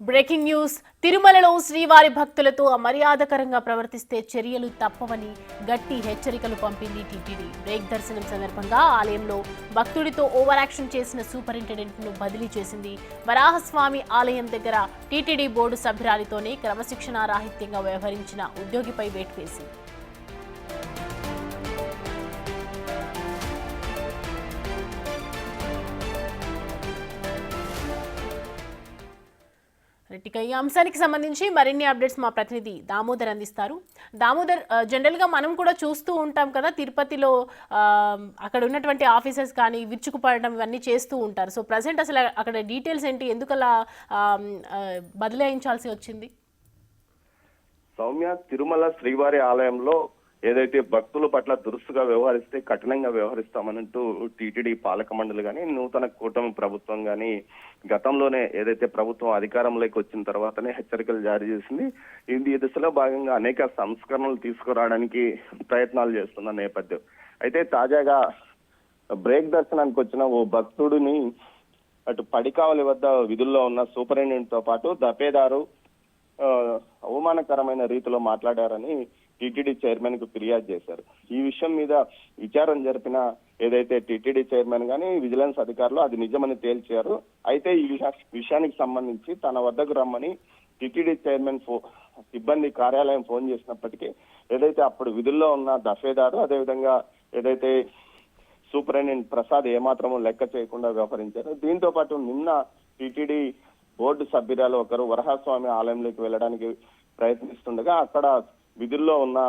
Breaking news తిరుమలలో శ్రీవారి భక్తులతో అమర్యాదకరంగా ప్రవర్తిస్తే చర్యలు తప్పవని గట్టి హెచ్చరికలు పంపింది టీటీడీ. బ్రేక్ దర్శనం సందర్భంగా ఆలయంలో భక్తుడితో ఓవర్ యాక్షన్ చేసిన సూపరింటెండెంట్ ను బదిలీ చేసింది. వరాహస్వామి ఆలయం దగ్గర టీటీడీ బోర్డు సభ్యురాలితోనే క్రమశిక్షణారాహిత్యంగా వ్యవహరించిన ఉద్యోగిపై వేటు వేసింది. ఈ అంశానికి సంబంధించి మరిన్ని అప్డేట్స్ మా ప్రతినిధి దామోదర్ అందిస్తారు. దామోదర్, జనరల్గా మనం కూడా చూస్తూ ఉంటాం కదా, తిరుపతిలో అక్కడ ఉన్నటువంటి ఆఫీసర్స్ కానీ విరుచుకుపడడం ఇవన్నీ చేస్తూ ఉంటారు. సో ప్రజెంట్ అసలు అక్కడ డీటెయిల్స్ ఏంటి, ఎందుకు అలా బదిలాయించాల్సి వచ్చింది? సౌమ్య, తిరుమల శ్రీవారి ఆలయంలో ఏదైతే భక్తుల పట్ల దురుసుగా వ్యవహరిస్తే కఠినంగా వ్యవహరిస్తామనంటూ టీటీడీ పాలక మండలి కానీ నూతన కూటమి ప్రభుత్వం కానీ గతంలోనే ఏదైతే ప్రభుత్వం అధికారంలోకి వచ్చిన తర్వాతనే హెచ్చరికలు జారీ చేసింది. ఈ దిశలో భాగంగా అనేక సంస్కరణలు తీసుకురావడానికి ప్రయత్నాలు చేస్తున్న నేపథ్యం. అయితే తాజాగా బ్రేక్ దర్శనానికి వచ్చిన ఓ భక్తుడిని అటు పడికావలి వద్ద విధుల్లో ఉన్న సూపరింటెండెంట్ తో పాటు దఫేదారు అవమానకరమైన రీతిలో మాట్లాడారని టీటీడీ చైర్మన్ కు ఫిర్యాదు చేశారు. ఈ విషయం మీద విచారణ జరిపిన ఏదైతే టీటీడీ చైర్మన్ గానీ విజిలెన్స్ అధికారులు అది నిజమని తేల్చారు. అయితే ఈ విషయానికి సంబంధించి తన వద్దకు రమ్మని టీటీడీ చైర్మన్ సిబ్బంది కార్యాలయం ఫోన్ చేసినప్పటికీ ఏదైతే అప్పుడు విధుల్లో ఉన్న దఫేదారు అదేవిధంగా ఏదైతే సూపరింటెండెంట్ ప్రసాద్ ఏమాత్రమూ లెక్క చేయకుండా వ్యవహరించారు. దీంతో పాటు నిన్న టీటీడీ బోర్డు సభ్యురాలు ఒకరు వరహాస్వామి ఆలయంలోకి వెళ్ళడానికి ప్రయత్నిస్తుండగా అక్కడ విధుల్లో ఉన్న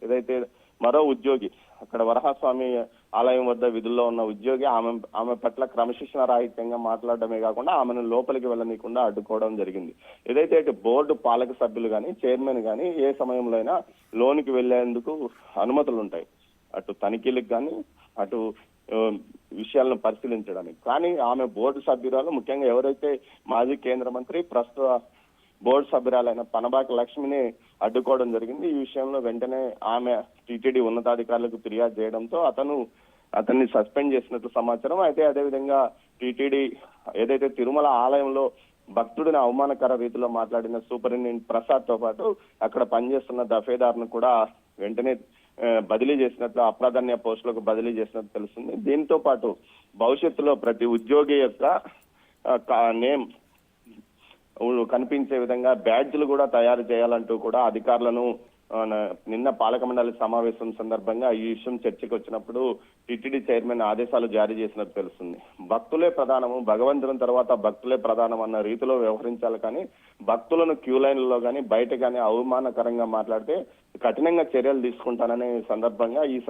ఏదైతే మరో ఉద్యోగి, అక్కడ వరహాస్వామి ఆలయం వద్ద విధుల్లో ఉన్న ఉద్యోగి ఆమె పట్ల క్రమశిక్షణ రాహిత్యంగా మాట్లాడడమే కాకుండా ఆమెను లోపలికి వెళ్ళనీయకుండా అడ్డుకోవడం జరిగింది. ఏదైతే బోర్డు పాలక సభ్యులు కానీ చైర్మన్ కానీ ఏ సమయంలో అయినా లోనికి వెళ్లేందుకు అనుమతులు ఉంటాయి, అటు తనిఖీలకు కానీ అటు విషయాలను పరిశీలించడానికి. కానీ ఆమె బోర్డు సభ్యురాలు, ముఖ్యంగా ఎవరైతే మాజీ కేంద్ర మంత్రి ప్రస్తుత బోర్డు సభ్యురాలైన పనబాక లక్ష్మిని అడ్డుకోవడం జరిగింది. ఈ విషయంలో వెంటనే ఆమె టీటీడీ ఉన్నతాధికారులకు ఫిర్యాదు చేయడంతో అతన్ని సస్పెండ్ చేసినట్లు సమాచారం. అయితే అదేవిధంగా టీటీడీ ఏదైతే తిరుమల ఆలయంలో భక్తుడిని అవమానకర రీతిలో మాట్లాడిన సూపరింటెండెంట్ ప్రసాద్ తో పాటు అక్కడ పనిచేస్తున్న దఫేదారును కూడా వెంటనే బదిలీ చేసినట్లు, అప్రాధాన్య పోస్టులకు బదిలీ చేసినట్టు తెలుస్తుంది. దీంతో పాటు భవిష్యత్తులో ప్రతి ఉద్యోగి యొక్క నేమ్ కనిపించే విధంగా బ్యాడ్జ్లు కూడా తయారు చేయాలంటూ కూడా అధికారులను నిన్న పాలక మండలి సమావేశం సందర్భంగా ఈ విషయం చర్చకు వచ్చినప్పుడు టీటీడీ చైర్మన్ ఆదేశాలు జారీ చేసినట్టు తెలుస్తుంది. భక్తులే ప్రధానము, భగవంతుని తర్వాత భక్తులే ప్రధానం అన్న రీతిలో వ్యవహరించాలి, కానీ భక్తులను క్యూ లైన్లలో కానీ బయట కానీ అవమానకరంగా మాట్లాడితే కఠినంగా చర్యలు తీసుకుంటాననే ఈ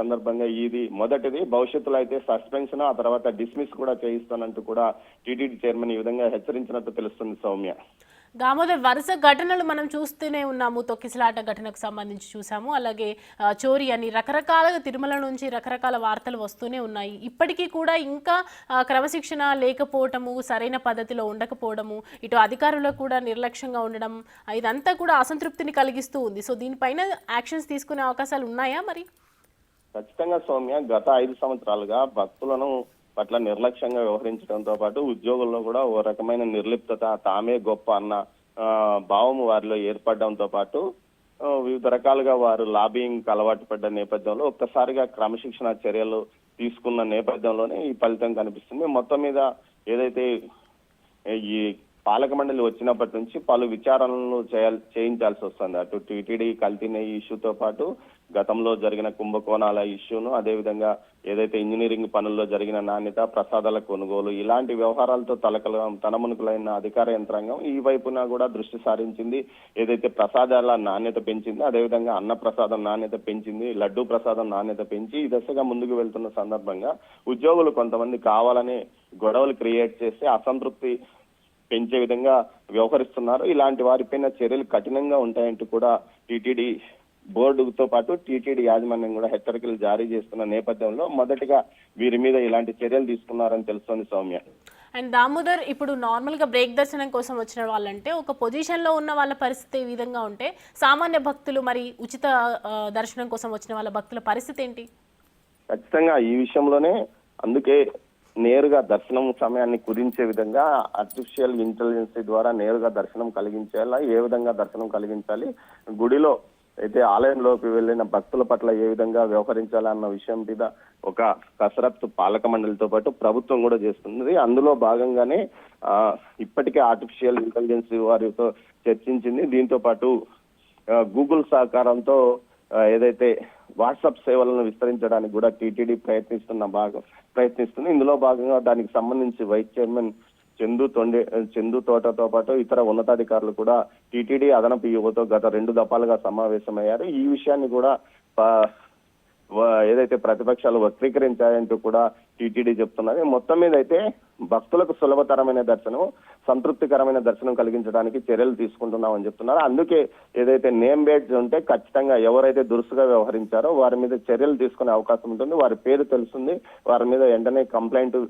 సందర్భంగా ఇది మొదటిది. భవిష్యత్తులో అయితే సస్పెన్షన్, ఆ తర్వాత డిస్మిస్ కూడా చేయిస్తానంటూ కూడా టీటీడీ చైర్మన్ ఈ విధంగా హెచ్చరించినట్టు తెలుస్తుంది. సౌమ్య, దామోదర్, వరుస ఘటనలు మనం చూస్తూనే ఉన్నాము. తొక్కిసలాట ఘటనకు సంబంధించి చూసాము, అలాగే చోరీ అని రకరకాలుగా తిరుమల నుంచి రకరకాల వార్తలు వస్తూనే ఉన్నాయి. ఇప్పటికీ కూడా ఇంకా క్రమశిక్షణ లేకపోవటము, సరైన పద్ధతిలో ఉండకపోవడము, ఇటు అధికారులకు కూడా నిర్లక్ష్యంగా ఉండడం, ఇదంతా కూడా అసంతృప్తిని కలిగిస్తూ ఉంది. సో దీనిపైన యాక్షన్స్ తీసుకునే అవకాశాలు ఉన్నాయా మరి? ఖచ్చితంగా సౌమ్య, గత 5 సంవత్సరాలుగా భక్తులను పట్ల నిర్లక్ష్యంగా వ్యవహరించడంతో పాటు ఉద్యోగుల్లో కూడా ఓ రకమైన నిర్లిప్తత, తామే గొప్ప అన్న భావం వారిలో ఏర్పడడంతో పాటు వివిధ రకాలుగా వారు లాబింగ్ అలవాటు పడ్డ నేపథ్యంలో ఒక్కసారిగా క్రమశిక్షణ చర్యలు తీసుకున్న నేపథ్యంలోనే ఈ ఫలితం కనిపిస్తుంది. మొత్తం మీద ఏదైతే ఈ పాలక మండలి వచ్చినప్పటి నుంచి పలు విచారణలు చేయించాల్సి వస్తుంది. అటు టీటీడీ కల్తీ ఇష్యూతో పాటు గతంలో జరిగిన కుంభకోణాల ఇష్యూను, అదేవిధంగా ఏదైతే ఇంజనీరింగ్ పనుల్లో జరిగిన నాణ్యత, ప్రసాదాల కొనుగోలు, ఇలాంటి వ్యవహారాలతో తనమునుకులైన అధికార యంత్రాంగం ఈ వైపున కూడా దృష్టి సారించింది. ఏదైతే ప్రసాదాల నాణ్యత పెంచింది, అదేవిధంగా అన్న ప్రసాదం నాణ్యత పెంచింది, లడ్డూ ప్రసాదం నాణ్యత పెంచి ఈ దశగా ముందుకు వెళ్తున్న సందర్భంగా ఉద్యోగులు కొంతమంది కావాలని గొడవలు క్రియేట్ చేసి అసంతృప్తి పెంచే విధంగా వ్యవహరిస్తున్నారు. ఇలాంటి వారిపైన చర్యలు కఠినంగా ఉంటాయంటూ కూడా టీటీడీ బోర్డుతో పాటు టీటీడీ యాజమాన్యం కూడా హెచ్చరికలు జారీ చేస్తున్న నేపథ్యంలో మొదటిగా వీరి మీద ఇలాంటి చర్యలు తీసుకున్నారని తెలుస్తోంది. సౌమ్య అండ్ దామోదర్, ఇప్పుడు నార్మల్గా బ్రేక్ దర్శనం కోసం వచ్చిన వాళ్ళంటే ఒక పొజిషన్లో ఉన్న వాళ్ళ పరిస్థితి ఈ విధంగా ఉంటే, సామాన్య భక్తులు మరి ఉచిత దర్శనం కోసం వచ్చిన వాళ్ళ భక్తుల పరిస్థితి ఏంటి? ఖచ్చితంగా ఈ విషయంలోనే అందుకే నేరుగా దర్శనం సమయాన్ని కుదించే విధంగా ఆర్టిఫిషియల్ ఇంటెలిజెన్స్ ద్వారా నేరుగా దర్శనం కలిగించేలా ఏ విధంగా దర్శనం కలిగించాలి, గుడిలో అయితే ఆలయంలోకి వెళ్ళిన భక్తుల పట్ల ఏ విధంగా వ్యవహరించాలన్న విషయం మీద ఒక కసరత్తు పాలక మండలితో పాటు ప్రభుత్వం కూడా చేస్తుంది. అందులో భాగంగానే ఇప్పటికే ఆర్టిఫిషియల్ ఇంటెలిజెన్స్ వారితో చర్చించింది. దీంతో పాటు గూగుల్ సహకారంతో ఏదైతే వాట్సాప్ సేవలను విస్తరించడానికి కూడా టీటీడీ ప్రయత్నిస్తుంది. ఇందులో భాగంగా దానికి సంబంధించి వైస్ చైర్మన్ చందు తోటతో పాటు ఇతర ఉన్నతాధికారులు కూడా టీటీడీ అదనపు యువతో గత 2 దఫాలుగా సమావేశమయ్యారు. ఈ విషయాన్ని కూడా ఏదైతే ప్రతిపక్షాలు వక్రీకరించాయంటూ కూడా టీటీడీ చెప్తున్నది. మొత్తం మీద అయితే భక్తులకు సులభతరమైన దర్శనం, సంతృప్తికరమైన దర్శనం కలిగించడానికి చర్యలు తీసుకుంటున్నామని చెప్తున్నారు. అందుకే ఏదైతే నేమ్ బేడ్స్ ఉంటే ఖచ్చితంగా ఎవరైతే దురుసుగా వ్యవహరించారో వారి మీద చర్యలు తీసుకునే అవకాశం ఉంటుంది. వారి పేరు తెలుస్తుంది, వారి మీద వెంటనే కంప్లైంట్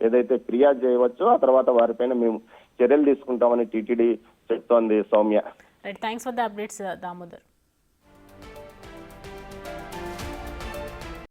ఏదైతే ఫిర్యాదు చేయవచ్చో ఆ తర్వాత వారిపైన మేము చర్యలు తీసుకుంటామని టీటీడీ చెప్తోంది. Soumya, thanks for the updates Damodar.